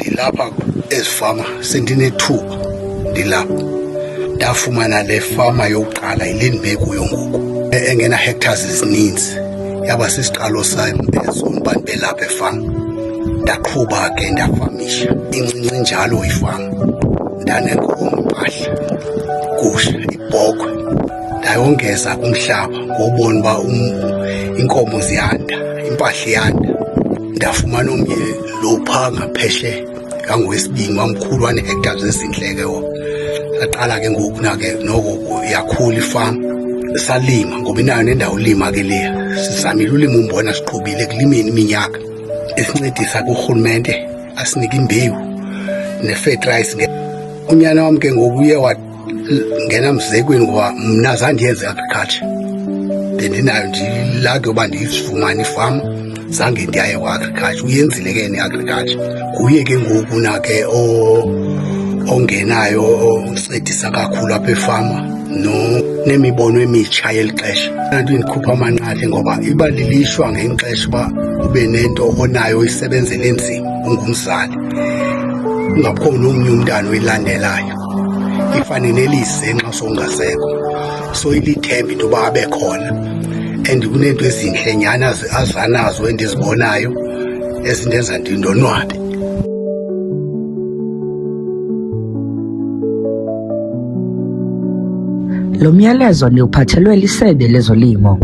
Ndilapha ezifama sendinethuba ndilapha. Ndafumana le fama yokuqala yile ndibe kuyo ngoku engena hectares ezininzi. Yaba sisiqalo sam ezo uba ndibe lapha efama. Ndaqhuba ke ndafamisha incinci njalo ifama. Ndanenkomo, impahla, igusha, ibhokhwe. Ndayongeza kumhlaba ngobona uba iinkomo ziyanda, impahla iyanda. Ndafumana omnye lo phaa ngaphesheya ngangowesibini wamkhulu wane-hectares ezintle ke wona. Saqala ke ngoku noko yakhula ifama. Salima ngoba inayo nendawo lima ke leya. Sizamile ulima umbona, siqhubile ekulimeni iminyaka. Esincedisa kurhulumente asinike imbewu ne-fertilizer. Unyana wam ke ngoku uye wangena mzekweni ngoba mna zandiyenza i-agriculture. Bendinayo nje ilaki yoba ndiyifumane ifama, zange ndiyaye kwa-agriculture. Uyenzile ke ne-agriculture. Nguye ke ngoku ke ongenayo oncedisa kakhulu apha efama nemibono emitsha yeli xesha. Nto indikhupha amanqathe ngoba iba lilishwa ngeli xesha uba ube nento onayo isebenzele nzima ungumzali, ungabikho nomnye umntana oyilandelayo. Ifane nelize nxa sowungasekho, so ilithemba into yoba abe khona. And kuneento ezintle nyhani azanazo endizibonayo ezindenza ndonwabe. Lo myalezo ndiwuphathelwe liSebe lezoLimo.